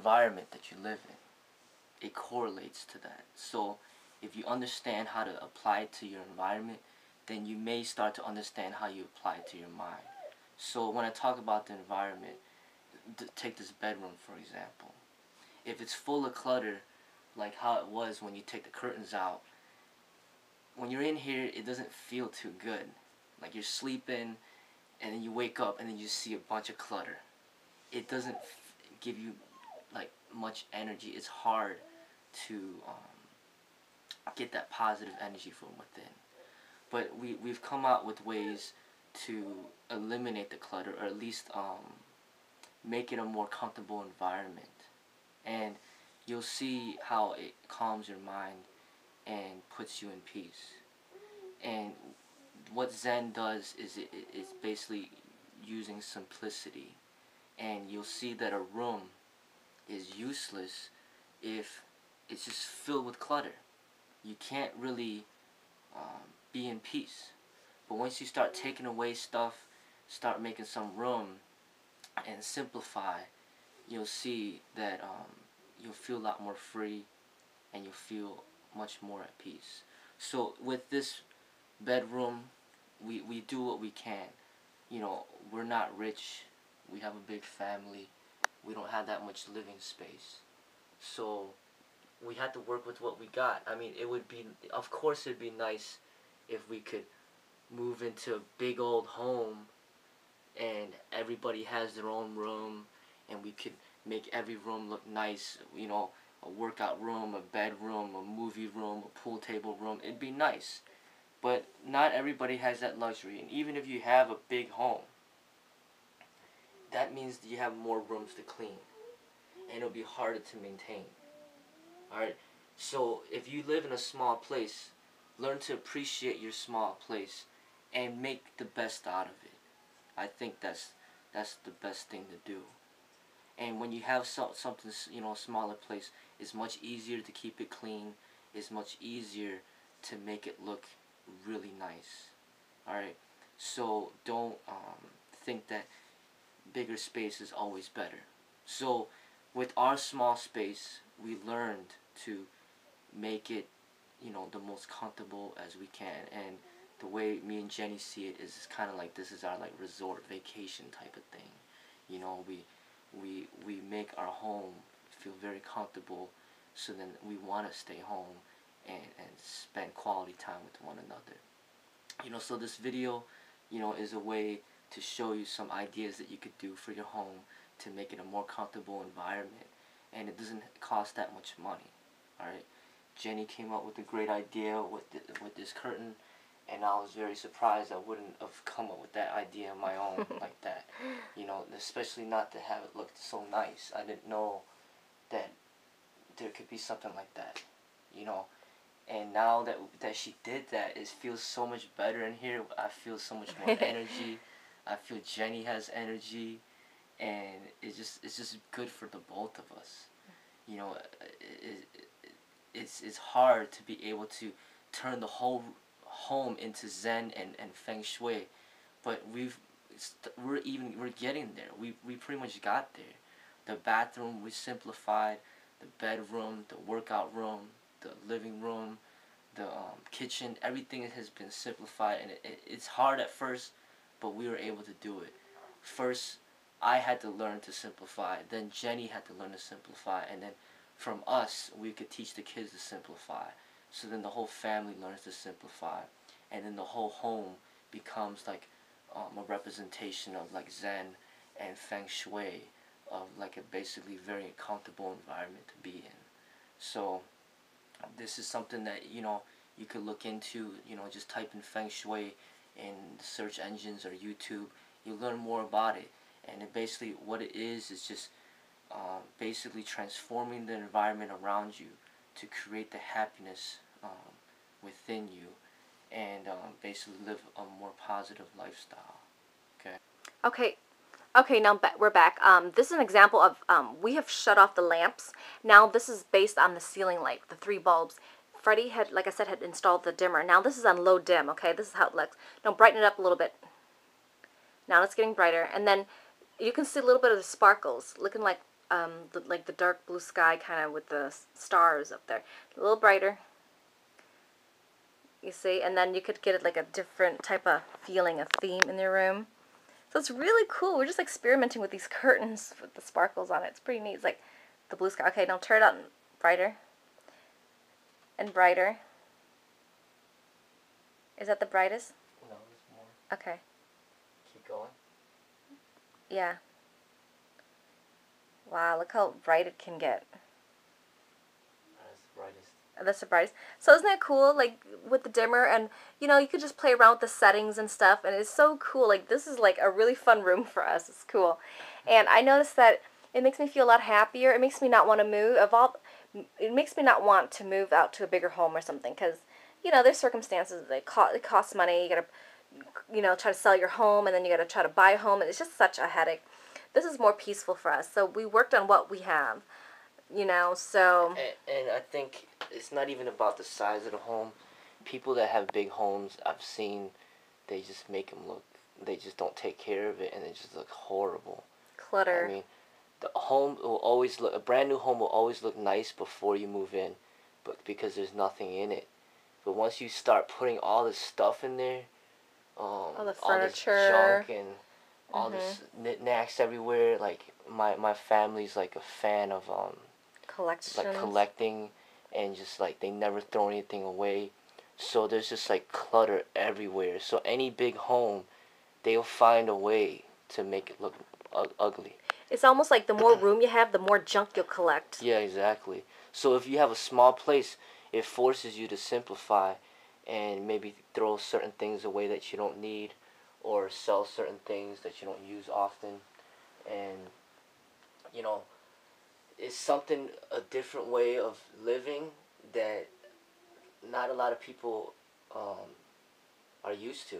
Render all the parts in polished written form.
environment that you live in, it correlates to that. So if you understand how to apply it to your environment, then you may start to understand how you apply it to your mind. So when I talk about the environment, take this bedroom for example. If it's full of clutter, like how it was when you take the curtains out, when you're in here, it doesn't feel too good. Like you're sleeping, and then you wake up, and then you see a bunch of clutter. It doesn't give you like much energy. It's hard to get that positive energy from within. But we've come out with ways to eliminate the clutter, or at least make it a more comfortable environment. And you'll see how it calms your mind and puts you in peace. And what Zen does is it's basically using simplicity. And you'll see that a room is useless if it's just filled with clutter. You can't really be in peace. But once you start taking away stuff, start making some room and simplify, you'll see that you'll feel a lot more free, and you'll feel much more at peace. So with this bedroom, we do what we can. You know, we're not rich. We have a big family. We don't have that much living space. So we had to work with what we got. I mean, it would be, of course it'd be nice if we could move into a big old home and everybody has their own room, and we could make every room look nice. You know, a workout room, a bedroom, a movie room, a pool table room. It'd be nice. But not everybody has that luxury. And even if you have a big home, that means that you have more rooms to clean, and it'll be harder to maintain. Alright? So if you live in a small place, learn to appreciate your small place and make the best out of it. I think that's the best thing to do. And when you have something, you know, a smaller place, it's much easier to keep it clean. It's much easier to make it look really nice. Alright? So don't think that bigger space is always better. So with our small space, we learned to make it, you know, the most comfortable as we can. And the way me and Jenny see it is kind of like this is our like resort vacation type of thing. You know, we make our home feel very comfortable, so then we want to stay home and spend quality time with one another. You know, so this video, you know, is a way to show you some ideas that you could do for your home to make it a more comfortable environment, and it doesn't cost that much money. Alright, Jenny came up with a great idea with this curtain, and I was very surprised I wouldn't have come up with that idea on my own like that. You know, especially not to have it look so nice. I didn't know that there could be something like that. You know, and now that she did that, it feels so much better in here. I feel so much more energy. I feel Jenny has energy, and it's just good for the both of us. You know, it's hard to be able to turn the whole home into Zen and Feng Shui, but we're getting there. We pretty much got there. The bathroom we simplified, the bedroom, the workout room, the living room, the kitchen. Everything has been simplified, and it's hard at first, but we were able to do it. First, I had to learn to simplify. Then Jenny had to learn to simplify, and then from us, we could teach the kids to simplify. So then the whole family learns to simplify, and then the whole home becomes like a representation of like Zen and Feng Shui, of like a basically very comfortable environment to be in. So this is something that, you know, you could look into. You know, just type in Feng Shui in the search engines or YouTube. You learn more about it, and it basically what it is just basically transforming the environment around you to create the happiness within you, and basically live a more positive lifestyle. Okay, now we're back. This is an example of, we have shut off the lamps. Now this is based on the ceiling light, the 3 bulbs. Freddie had, like I said, had installed the dimmer. Now this is on low dim, okay? This is how it looks. Now brighten it up a little bit. Now it's getting brighter. And then you can see a little bit of the sparkles, looking like like the dark blue sky kind of with the stars up there. A little brighter. You see? And then you could get it like a different type of feeling, a theme in your room. So it's really cool. We're just experimenting with these curtains with the sparkles on it. It's pretty neat. It's like the blue sky. Okay, now turn it on brighter. And brighter. Is that the brightest? No, there's more. Okay. Keep going. Yeah. Wow, look how bright it can get. That's the brightest. That's the brightest. So isn't that cool? Like with the dimmer, and you know, you could just play around with the settings and stuff, and it's so cool. Like this is like a really fun room for us. It's cool. And I noticed that it makes me feel a lot happier. It makes me not want to move. It makes me not want to move out to a bigger home or something, because you know, there's circumstances that it costs money. You gotta, you know, try to sell your home, and then you gotta try to buy a home, and it's just such a headache. This is more peaceful for us. So we worked on what we have, you know. So and I think it's not even about the size of the home. People that have big homes, I've seen, they just make them look. They just don't take care of it, and it just looks horrible. Clutter. I mean, the home will always look. A brand new home will always look nice before you move in, but because there's nothing in it. But once you start putting all this stuff in there, all the all this furniture, junk and all this knickknacks everywhere, like my family's like a fan of like collecting, and just like they never throw anything away. So there's just like clutter everywhere. So any big home, they'll find a way to make it look ugly. It's almost like the more room you have, the more junk you'll collect. Yeah, exactly. So if you have a small place, it forces you to simplify and maybe throw certain things away that you don't need, or sell certain things that you don't use often. And, you know, it's something, a different way of living that not a lot of people are used to,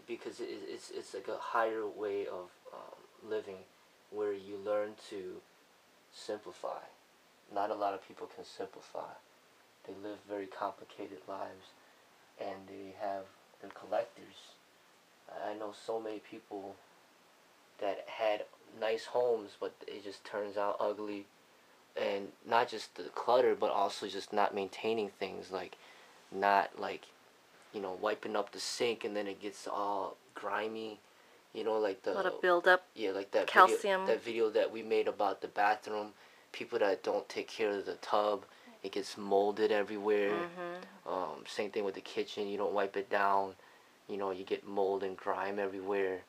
because it's like a higher way of living where you learn to simplify. Not a lot of people can simplify. They live very complicated lives, and they're collectors. I know so many people that had nice homes, but it just turns out ugly. And not just the clutter, but also just not maintaining things, like not like, you know, wiping up the sink and then it gets all grimy. You know, like the a lot of buildup. Yeah, like that calcium. That video that we made about the bathroom. People that don't take care of the tub, it gets molded everywhere. Same thing with the kitchen. You don't wipe it down, you know, you get mold and grime everywhere.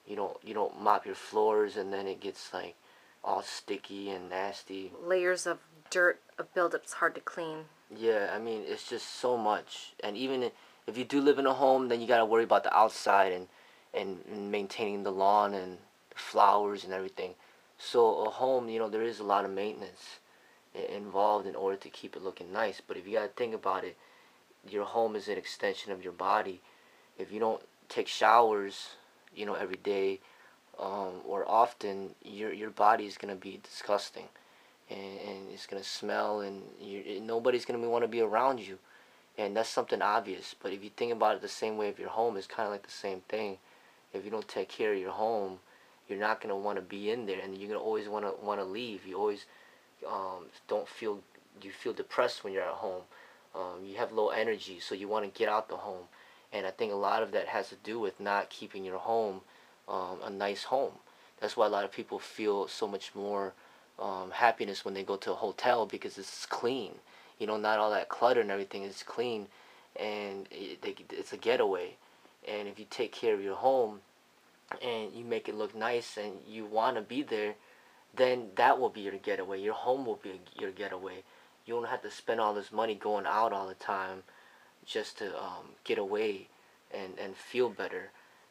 You don't mop your floors, and then it gets like all sticky and nasty. Layers of dirt, of buildup. It's hard to clean. Yeah, I mean, it's just so much. And even if you do live in a home, then you gotta worry about the outside and maintaining the lawn and the flowers and everything. So a home, you know, there is a lot of maintenance involved in order to keep it looking nice. But if you gotta think about it, your home is an extension of your body. If you don't take showers, you know, every day or often, your body is gonna be disgusting, and it's gonna smell, and nobody's gonna want to be around you, and that's something obvious. But if you think about it the same way of your home, it's kind of like the same thing. If you don't take care of your home, you're not gonna want to be in there, and you're gonna always want to leave. You always you feel depressed when you're at home. You have low energy, so you want to get out the home. And I think a lot of that has to do with not keeping your home a nice home. That's why a lot of people feel so much more happiness when they go to a hotel, because it's clean. You know, not all that clutter and everything is clean, and it's a getaway. And if you take care of your home and you make it look nice and you want to be there, then that will be your getaway. Your home will be your getaway. You don't have to spend all this money going out all the time just to get away and feel better.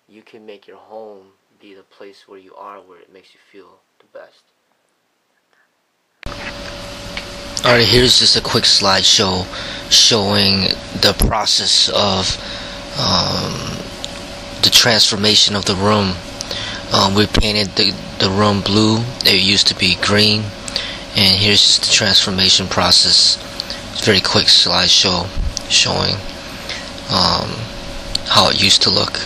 You can make your home be the place where you are, where it makes you feel the best. Alright, here's just a quick slideshow showing the process of the transformation of the room. We painted the room blue. It used to be green, and here's just the transformation process. It's a very quick slideshow showing how it used to look.